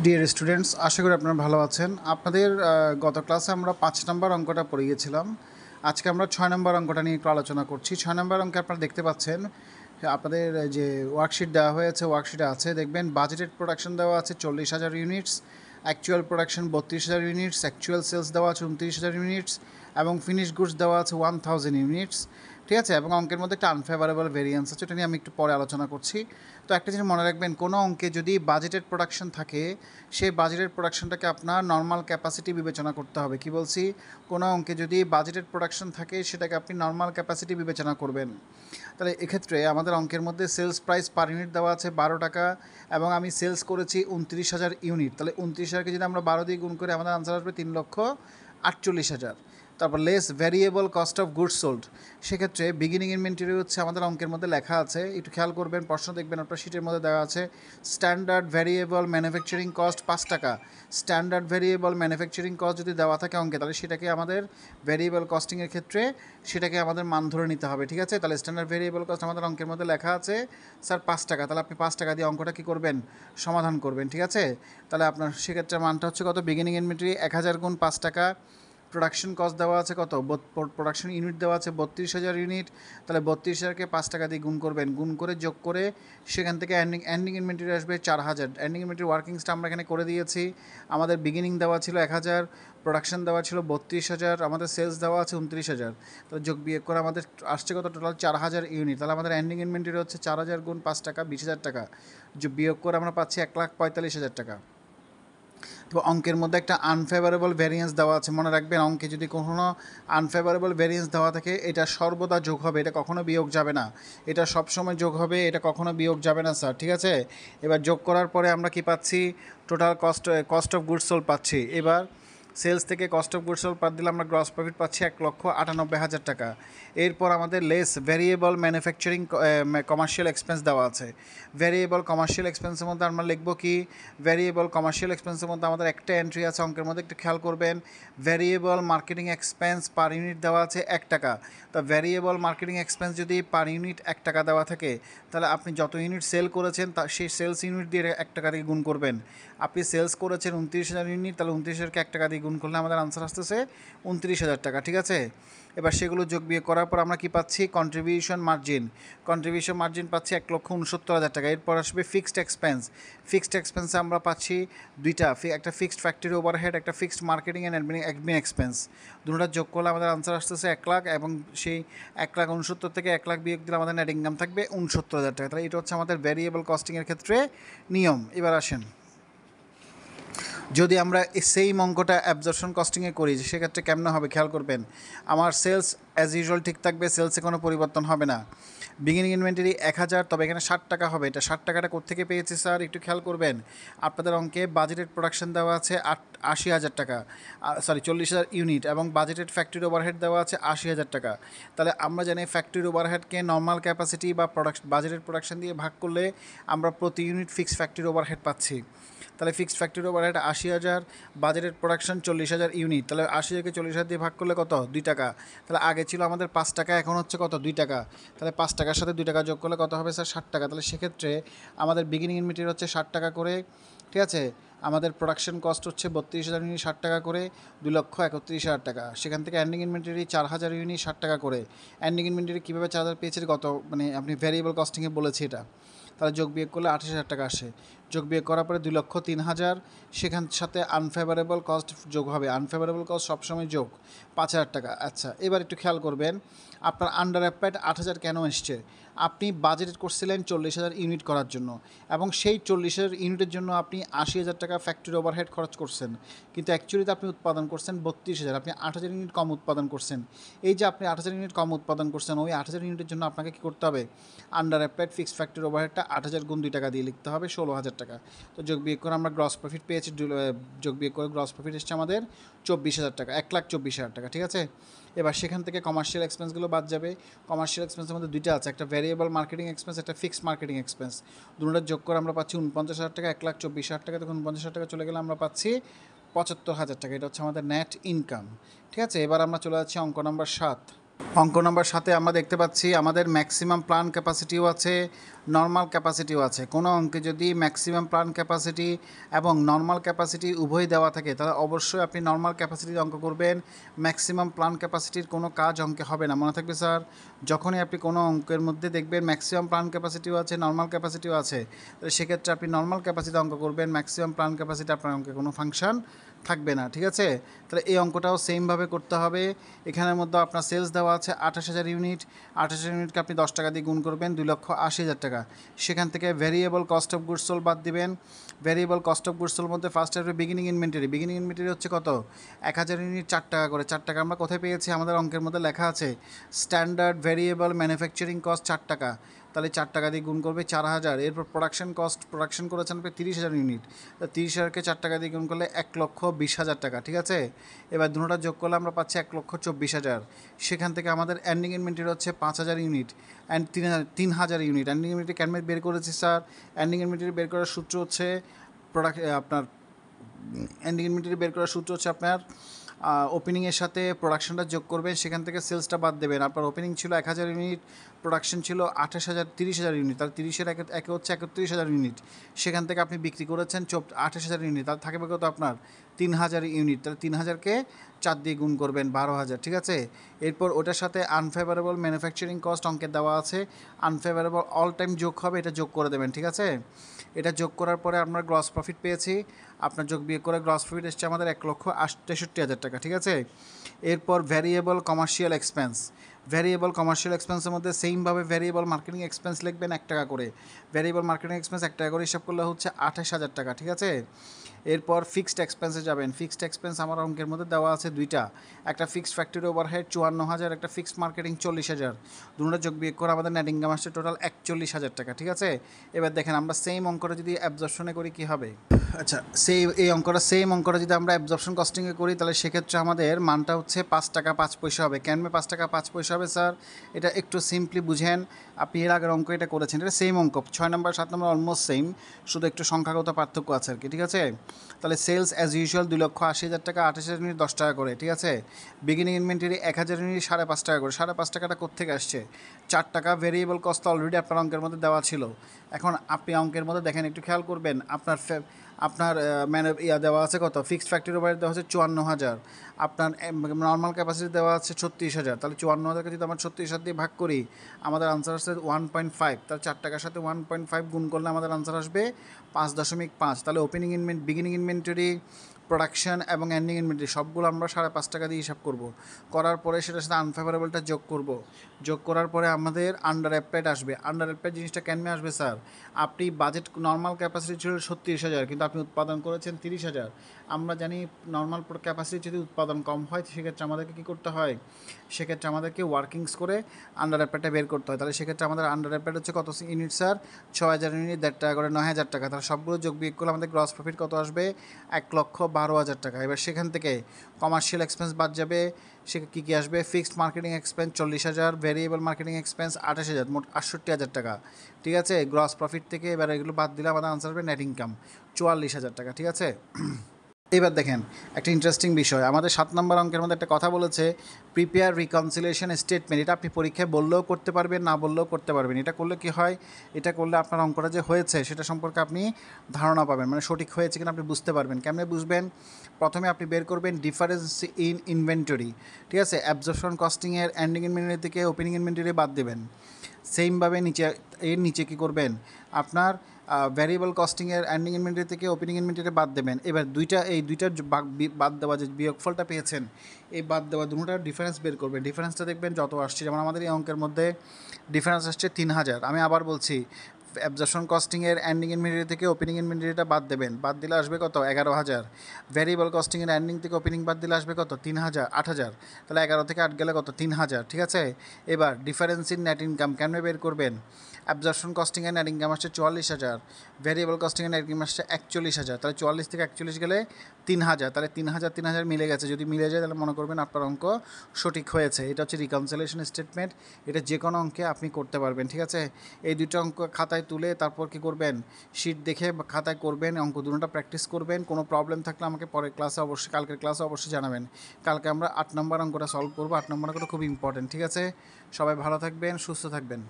Dear students, আশা করি আপনারা ভালো আছেন। আপনাদের গত ক্লাসে আমরা 5 নম্বর অঙ্কটা পড়িয়েছিলাম। আজকে আমরা 6 নম্বর অঙ্কটা নিয়ে একটু আলোচনা করছি। 6 নম্বর অঙ্কে আপনারা দেখতে পাচ্ছেন আপনাদের যে ওয়ার্কশিট দেওয়া হয়েছে, ওয়ার্কশিটে আছে দেখবেন বাজেটেড প্রোডাকশন দেওয়া আছে 40,000 units, actual production 32,000 units, actual sales দেওয়া আছে 29,000 ইউনিটস এবং ফিনিশ গুডস দেওয়া আছে 1,000 ইউনিটস। ঠিক আছে, এবং অঙ্কের মধ্যে একটা আনফেভারেবল ভেরিয়েন্স আছে, এটা নিয়ে আমি একটু পরে আলোচনা করছি। তো একটা জিনিস মনে রাখবেন, কোনো অঙ্কে যদি বাজেটেড প্রোডাকশন থাকে সেই বাজেটেড প্রোডাকশনটাকে আপনার নর্মাল ক্যাপাসিটি বিবেচনা করতে হবে। কি বলছি? কোনো অঙ্কে যদি বাজেটেড প্রোডাকশন থাকে সেটাকে আপনি নর্মাল ক্যাপাসিটি বিবেচনা করবেন। তাহলে এক্ষেত্রে আমাদের অঙ্কের মধ্যে সেলস প্রাইস পার ইউনিট দেওয়া আছে 12 টাকা এবং আমি সেলস করেছি 29,000 ইউনিট। তাহলে 29,000কে যদি আমরা 12 দিয়ে গুণ করে আমাদের আনসার আসবে 3,48,000। তারপর less variable cost of goods sold, সেক্ষেত্রে বিগিনিং ইনভেন্টরি হচ্ছে আমাদের অঙ্কের মধ্যে লেখা আছে, একটু খেয়াল করবেন, প্রশ্ন দেখবেন আপনার শিটের মধ্যে দেওয়া আছে স্ট্যান্ডার্ড ভ্যারিয়েবল ম্যানুফ্যাকচারিং কস্ট 5 টাকা। স্ট্যান্ডার্ড ভ্যারিয়েবল ম্যানুফ্যাকচারিং কস্ট যদি দেওয়া থাকে অঙ্কে, তাহলে সেটাকে আমাদের ভ্যারিয়েবল কস্টিংয়ের ক্ষেত্রে সেটাকে আমাদের মান ধরে নিতে হবে। ঠিক আছে, তাহলে স্ট্যান্ডার্ড ভ্যারিয়েবল কস্ট আমাদের অঙ্কের মধ্যে লেখা আছে স্যার 5 টাকা, তাহলে আপনি 5 টাকা দিয়ে অঙ্কটা কী করবেন? সমাধান করবেন। ঠিক আছে, তাহলে আপনার সেক্ষেত্রে মানটা হচ্ছে কত? বিগিনিং ইনভেন্টরি 1000 গুণ 5 টাকা। প্রোডাকশন কস্ট দেওয়া আছে কত? প্রোডাকশন ইউনিট দেওয়া আছে 32,000 ইউনিট, তাহলে 32,000কে 5 টাকা দিয়ে গুণ করবেন, গুণ করে যোগ করে সেখান থেকে এন্ডিং ইনভেন্টরি আসবে 4,000। এন্ডিং ইনভেন্টরি ওয়ার্কিংসটা আমরা এখানে করে দিয়েছি। আমাদের বিগিনিং দেওয়া ছিল 1000, প্রোডাকশন দেওয়া ছিল 32,000, আমাদের সেলস দেওয়া আছে 29,000। তাহলে যোগ বিয়োগ করে আমাদের আসছে কত? Total 4,000 unit. তাহলে আমাদের এন্ডিং ইনভেন্টরি হচ্ছে 4,000 গুণ 5 টাকা 20,000 টাকা, বিয়োগ করে আমরা পাচ্ছি 1,45,000 টাকা। তো অঙ্কের মধ্যে একটা আনফেভারেবল ভ্যারিয়েন্স দেওয়া আছে। মনে রাখবেন, অঙ্কে যদি কখনো আনফেভারেবল ভ্যারিয়েন্স দেওয়া থাকে এটা সর্বদা যোগ হবে, এটা কখনো বিয়োগ যাবে না। এটা সবসময় যোগ হবে, এটা কখনো বিয়োগ যাবে না স্যার। ঠিক আছে, এবার যোগ করার পরে আমরা কি পাচ্ছি? Total cost of goods sold পাচ্ছি। এবার সেলস থেকে কস্ট অফ গুডস সোল্ড বাদ দিলে আমরা গ্রস প্রফিট পাচ্ছি 1,98,000 টাকা। এরপর আমাদের less variable manufacturing commercial expense দেওয়া আছে। ভ্যারিয়েবল কমার্শিয়াল এক্সপেন্সের মধ্যে আমরা লিখব কি? ভ্যারিয়েবল কমার্শিয়াল এক্সপেন্সের মধ্যে আমাদের একটা এন্ট্রি আছে অঙ্কের মধ্যে, একটু খেয়াল করবেন। Variable marketing expense per unit দেওয়া আছে 1 টাকা। তো ভ্যারিয়েবল মার্কেটিং এক্সপেন্স যদি পার ইউনিট 1 টাকা দেওয়া থাকে, তাহলে আপনি যত ইউনিট সেল করেছেন তা সেই সেলস ইউনিট দিয়ে 1 টাকা দিয়ে গুণ করবেন। আপনি সেলস করেছেন 29,000 ইউনিট, তাহলে 29,000কে 1 টাকা দিয়ে গুণ করলে আমাদের আনসার আসতেছে 29,000 টাকা। ঠিক আছে, এবার সেগুলো যোগ বিয়োগ করার পর আমরা কি পাচ্ছি? কন্ট্রিবিউশন মার্জিন পাচ্ছি 1,69,000 টাকা। এরপর আসবে ফিক্সড এক্সপেন্সে আমরা পাচ্ছি দুইটা, একটা ফিক্সড ফ্যাক্টরি ওভারহেড, একটা fixed marketing and admin expense. দুটোটা যোগ করলে আমাদের আনসার আসতেছে 1 লাখ, এবং সেই 1,69,000 থেকে 1 লাখ বিয়োগ দিলে আমাদের নেট ইনকাম থাকবে 69,000 টাকা। তাহলে এটা হচ্ছে আমাদের ভ্যারিয়েবল কস্টিংয়ের ক্ষেত্রে নিয়ম। এবার আসেন, যদি আমরা সেম অঙ্কটা অ্যাবজর্পশন কস্টিংয়ে করি সেক্ষেত্রে কেমন হবে খেয়াল করবেন। আমার সেলস অ্যাজ ইউজুয়াল ঠিক থাকবে, সেলসে কোনো পরিবর্তন হবে না। বিগিনিং ইনভেন্টরি 1000, তবে এখানে 60 টাকা হবে। এটা 60 টাকাটা কোত্থেকে পেয়েছি স্যার? একটু খেয়াল করবেন, আপনাদের অঙ্কে বাজেটেড প্রোডাকশন দেওয়া আছে 80,000 টাকা, 40,000 ইউনিট, এবং বাজেটেড ফ্যাক্টরি ওভারহেড দেওয়া আছে 80,000 টাকা। তাহলে আমরা জানি ফ্যাক্টরি ওভারহেডকে নর্মাল ক্যাপাসিটি বা বাজেটেড প্রোডাকশন দিয়ে ভাগ করলে আমরা প্রতি ইউনিট ফিক্সড ফ্যাক্টরি ওভারহেড পাচ্ছি। তাহলে fixed factory overhead 80,000, budgeted production 40,000 unit, তাহলে 80,000কে 40,000 দিয়ে ভাগ করলে কত? 2 টাকা। তাহলে আগে ছিল আমাদের 5 টাকা, এখন হচ্ছে কত? 2 টাকা। তাহলে 5 টাকার সাথে 2 টাকা যোগ করলে কত হবে স্যার? 60 টাকা। তাহলে সেক্ষেত্রে আমাদের বিগিনিং ইনভেন্টরি হচ্ছে 60 টাকা করে। ঠিক আছে, আমাদের প্রোডাকশন কস্ট হচ্ছে 32,000 ইউনিট 60 টাকা করে, 2,31,000 টাকা। সেখান থেকে এন্ডিং ইনভেন্টরি 4,000 ইউনিট 60 টাকা করে। এন্ডিং ইনভেন্টরি কীভাবে 4,000 পেয়েছে? মানে আপনি ভ্যারিয়েবল কস্টিংয়ে বলেছি এটা। তাহলে যোগ বিয়োগ করলে 28,000 টাকা আসে। যোগ বিয়োগ করার পরে 2,03,000, সেখান সাথে আনফেভারেবল কস্ট যোগ হবে। আনফেভারেবল কস্ট সবসময় যোগ 5,000 টাকা। আচ্ছা, এবার একটু খেয়াল করবেন, আপনার আন্ডার অ্যাপ্লাইড 8,000 কেন এসছে? আপনি বাজেট করছিলেন 40,000 ইউনিট করার জন্য, এবং সেই 40,000 ইউনিটের জন্য আপনি 80,000 টাকা ফ্যাক্টরি ওভারহেড খরচ করছেন, কিন্তু অ্যাকচুয়ালিতে আপনি উৎপাদন করছেন 32,000, আপনি 8,000 ইউনিট কম উৎপাদন করছেন। এই যে আপনি 8,000 ইউনিট কম উৎপাদন করছেন, ওই 8,000 ইউনিটের জন্য আপনাকে কী করতে হবে? আন্ডার অ্যাপ্লাইড ফিক্সড ফ্যাক্টরি ওভারহেডটা 8,000 গুণ 2 টাকা দিয়ে লিখতে হবে, 16,000 টাকা। তো যোগ বিয়োগ করে আমরা গ্রস প্রফিট পেয়েছি, যোগ বিয়োগ করে গ্রস প্রফিট এসছে আমাদের 24,000 টাকা, 1,24,000 টাকা। ঠিক আছে, এবার সেখান থেকে কমার্শিয়াল এক্সপেন্সগুলো বাদ যাবে। কমার্শিয়াল এক্সপেন্সের মধ্যে দুইটা আছে, একটা ভ্যারিয়েবল মার্কেটিং এক্সপেন্স, একটা ফিক্সড মার্কেটিং এক্সপেন্স। দুটোটা যোগ করে আমরা পাচ্ছি 49,000 টাকা, 1,24,000 টাকা। তখন 49,000 টাকা চলে গেলে আমরা পাচ্ছি 75,000 টাকা। এটা হচ্ছে আমাদের নেট ইনকাম। ঠিক আছে, এবার আমরা চলে যাচ্ছি অঙ্ক নাম্বার 7। অঙ্ক নম্বর 7 আমরা দেখতে পাচ্ছি আমাদের ম্যাক্সিমাম প্ল্যান ক্যাপাসিটিও আছে, নর্মাল ক্যাপাসিটিও আছে। কোনো অঙ্কে যদি ম্যাক্সিমাম প্ল্যান ক্যাপাসিটি এবং নর্মাল ক্যাপাসিটি উভয় দেওয়া থাকে তাহলে অবশ্যই আপনি নর্মাল ক্যাপাসিটির অঙ্ক করবেন। ম্যাক্সিমাম প্ল্যান ক্যাপাসিটির কোনো কাজ অঙ্কে হবে না, মনে থাকবে স্যার। যখনই আপনি কোনো অঙ্কের মধ্যে দেখবেন ম্যাক্সিমাম প্ল্যান ক্যাপাসিটিও আছে, নর্মাল ক্যাপাসিটিও আছে, তাহলে সেক্ষেত্রে আপনি নর্মাল ক্যাপাসিটি অঙ্ক করবেন। ম্যাক্সিমাম প্ল্যান ক্যাপাসিটি আপনার অঙ্কে কোনো ফাংশন থাকবে না, ঠিক আছে। তাহলে এই অঙ্কটাও সেমভাবে করতে হবে। এখানের মধ্যে আপনার সেলস দেওয়া আছে 28,000 ইউনিট। 28,000 ইউনিটকে আপনি 10 টাকা দিয়ে গুণ করবেন, 2,80,000 টাকা। সেখান থেকে variable cost of goods sold বাদ দিবেন। Variable cost of goods sold মধ্যে ফার্স্ট আসবে বিগিনিং ইনভেন্টরি। বিগিনিং ইনভেন্টরি হচ্ছে কত? 1,000 ইউনিট 4 টাকা করে। 4 টাকা আমরা কোথায় পেয়েছি? আমাদের অঙ্কের মধ্যে লেখা আছে স্ট্যান্ডার্ড ভ্যারিয়েবল ম্যানুফ্যাকচারিং কস্ট 4 টাকা। তাহলে 4 টাকা দিয়ে গুণ করবে 4,000। এরপর প্রোডাকশন কস্ট, প্রোডাকশন করেছেন আপনি 30,000 ইউনিট। 30,000কে 4 টাকা দিয়ে গুণ করলে 1,20,000 টাকা, ঠিক আছে। এবার দুটোটা যোগ করলে আমরা পাচ্ছি 1,24,000। সেখান থেকে আমাদের এন্ডিং ইনভেন্টরি হচ্ছে 5,000 unit and 3,000 unit. Ending inventory কেন বের করেছি স্যার? এন্ডিং ইনভেন্টরি বের করার সূত্র হচ্ছে আপনার এন্ডিং ইনভেন্টরি বের করার সূত্র হচ্ছে আপনার ওপেনিংয়ের সাথে প্রোডাকশনটা যোগ করবেন, সেখান থেকে সেলসটা বাদ দেবেন। আপনার ওপেনিং ছিল 1,000 ইউনিট, প্রোডাকশন ছিল 30,000 ইউনিট, তাহলে 30-এর একে হচ্ছে 31,000 ইউনিট। সেখান থেকে আপনি বিক্রি করেছেন 28,000 ইউনিট, তাহলে থাকবে কত আপনার? 3,000 ইউনিট। তাহলে 3,000কে 4 দিয়ে গুণ করবেন, 12,000, ঠিক আছে। এরপর ওটার সাথে আনফেভারেবল ম্যানুফ্যাকচারিং কস্ট অঙ্কের দেওয়া আছে, আনফেভারেবল অল টাইম যোগ হবে, এটা যোগ করে দেবেন, ঠিক আছে। এটা যোগ করার পরে আমরা গ্রস প্রফিট পেয়েছি। আপনার যোগ বিয়োগ করে গ্রস প্রফিট এসছে আমাদের 1,63,000 টাকা, ঠিক আছে। এরপর variable commercial expense. Variable commercial এক্সপেন্সের মধ্যে সেমভাবে ভ্যারিয়েবল মার্কেটিং এক্সপেন্স লিখবেন 1 টাকা করে। ভ্যারিয়েবল মার্কেটিং এক্সপেন্স 1 টাকা করে হিসাব করলে হচ্ছে 28,000 টাকা, ঠিক আছে। এরপর ফিক্সড এক্সপেন্সে যাবেন। ফিক্সড এক্সপেন্স আমার অঙ্কের মধ্যে দেওয়া আছে দুইটা, একটা ফিক্সড ফ্যাক্টরি ওভারহেড 54,000, একটা ফিক্সড মার্কেটিং 40,000। দুটোটা যোগ বিয়োগ করে আমাদের নেট ইনকাম আসছে টোটাল 41,000 টাকা, ঠিক আছে। এবার দেখেন আমরা সেম অঙ্কটা যদি অ্যাবজর্পশনে করি কী হবে? আচ্ছা, এই অঙ্কটা যদি আমরা অ্যাবজর্পশন কস্টিংয়ে করি তাহলে সেক্ষেত্রে আমাদের মানটা হচ্ছে 5 টাকা 5 পয়সা হবে। কেন 5 টাকা 5 পয়সা হবে স্যার? এটা একটু সিম্পলি বুঝেন। আপনি এর আগের অঙ্ক এটা করেছেন, এটা সেম অঙ্ক, 6 নম্বর 7 নম্বর অলমোস্ট সেম, শুধু একটু সংখ্যাগত পার্থক্য আছে আর কি, ঠিক আছে। তাহলে সেলস অ্যাজ ইউজুয়াল 2,80,000 টাকা, 28,000 ইউনিট 10 টাকা করে, ঠিক আছে। বিগিনিং ইনভেন্টরি 1,000 ইউনিট 5.5 টাকা করে। 5.5 টাকাটা কোত্থেকে আসছে? 4 টাকা ভেরিয়েবল কস্ট অলরেডি আপনার অঙ্কের মধ্যে দেওয়া ছিল। এখন আপনি অঙ্কের মধ্যে দেখেন, একটু খেয়াল করবেন, আপনার দেওয়া আছে কত? ফিক্সড ফ্যাক্টরি ওভারহেড দেওয়া আছে 54,000, আপনার নর্মাল ক্যাপাসিটি দেওয়া আছে 36,000। তাহলে 54,000কে যদি আমরা 36,000 দিয়ে ভাগ করি আমাদের আনসার আসছে 1.5। তাহলে 4 টাকার সাথে 1.5 গুণ করলে আমাদের আনসার আসবে 5.5। তাহলে বিগিনিং ইনভেন্টরি, প্রোডাকশন এবং এন্ডিং ইনভেন্টরি সবগুলো আমরা 5.5 টাকা দিয়ে হিসাব করব। করার পরে সেটার সাথে আনফেভারেবলটা যোগ করব। যোগ করার পরে আমাদের আন্ডার অ্যাপ্লাইড আসবে। আন্ডার অ্যাপ্লাইড জিনিসটা কেমনে আসবে স্যার? আপনি বাজেট নর্মাল ক্যাপাসিটি ছিল 36,000, কিন্তু আপনি উৎপাদন করেছেন 30,000। আমরা জানি নর্মাল ক্যাপাসিটি যদি উৎপাদন কম হয় সেক্ষেত্রে আমাদেরকে কী করতে হয়? সেক্ষেত্রে আমাদেরকে ওয়ার্কিংস করে আন্ডার অ্যাপ্লাইডটা বের করতে হয়। তাহলে সেক্ষেত্রে আমাদের আন্ডার অ্যাপ্লাইড হচ্ছে কত ইউনিট স্যার? 6,000 ইউনিট, 1.5 টাকা করে, 9,000 টাকা। তাহলে সবগুলো যোগ বিয়োগ করলে আমাদের গ্রস প্রফিট কত আসবে? 1,12,000 টাকা। এবার সেখান থেকে কমার্শিয়াল এক্সপেন্স বাদ যাবে। সে কী কী আসবে? Fixed marketing expense 40,000, variable marketing expense 28,000, মোট 68,000 টাকা, ঠিক আছে। গ্রস প্রফিট থেকে এবার এগুলো বাদ দিলে আমাদের আনসার হবে নেট ইনকাম 44,000 টাকা, ঠিক আছে। এবার দেখেন একটা ইন্টারেস্টিং বিষয়, আমাদের 7 নম্বর অঙ্কের মধ্যে একটা কথা বলেছে প্রিপেয়ার রিকনসিলিয়েশন স্টেটমেন্ট। এটা আপনি পরীক্ষায় বললেও করতে পারবেন, না বললেও করতে পারবেন। এটা করলে কি হয়? এটা করলে আপনার অঙ্কটা যে হয়েছে সেটা সম্পর্কে আপনি ধারণা পাবেন, মানে সঠিক হয়েছে কিনা আপনি বুঝতে পারবেন। কেমনে বুঝবেন? প্রথমে আপনি বের করবেন ডিফারেন্স ইন ইনভেন্টরি, ঠিক আছে। অ্যাবজর্পশন কস্টিংয়ের এন্ডিং ইনভেন্টরি থেকে ওপেনিং ইনভেন্টরি বাদ দেবেন। সেমভাবে এর নিচে কী করবেন? আপনার ভ্যারিয়েবল কস্টিংয়ের এন্ডিং ইনভেন্টরি থেকে ওপেনিং ইনভেন্টরি বাদ দেবেন। এবার এই দুইটার বাদ দেওয়া যে বিয়োগফলটা পেয়েছেন, এই বাদ দেওয়া দুটোটার ডিফারেন্স বের করবেন। ডিফারেন্সটা দেখবেন যত আসছে, যেমন আমাদের এই অঙ্কের মধ্যে ডিফারেন্স আসছে 3,000। আমি আবার বলছি, অ্যাবজর্পশন কস্টিংয়ের এন্ডিং ইনভেন্টরি থেকে ওপেনিং ইনভেন্টরিটা বাদ দেবেন। বাদ দিলে আসবে কত? 11,000। ভ্যারিয়েবল কস্টিংয়ের এন্ডিং থেকে ওপেনিং বাদ দিলে আসবে কত? 8,000। তাহলে 11 থেকে 8 গেলে কত? 3,000, ঠিক আছে। এবার ডিফারেন্স ইন নেট ইনকাম কেন বের করবেন? Absorption costing and net income আসছে 44,000, variable costing and net income আসছে 41,000। তাহলে 44 থেকে 41 গেলে 3,000, তাহলে 3,000 মিলে গেছে। যদি মিলে যায় তাহলে মনে করবেন আপনার অঙ্ক সঠিক হয়েছে। এটা হচ্ছে রিকনসিলিয়েশন স্টেটমেন্ট। এটা যে কোনো অঙ্কে আপনি করতে পারবেন, ঠিক আছে। এই দুটো অঙ্ক খাতায় তুলে তারপর কি করবেন, শিট দেখে খাতায় করবেন, অঙ্ক দুটোটা প্র্যাকটিস করবেন। কোনো প্রবলেম থাকলে আমাকে পরের ক্লাসে অবশ্যই, কালকের ক্লাসে অবশ্যই জানাবেন। কালকে আমরা 8 নম্বর অঙ্কটা সলভ করবো। 8 নম্বর অঙ্কটা খুব ইম্পর্টেন্ট, ঠিক আছে। সবাই ভালো থাকবেন, সুস্থ থাকবেন।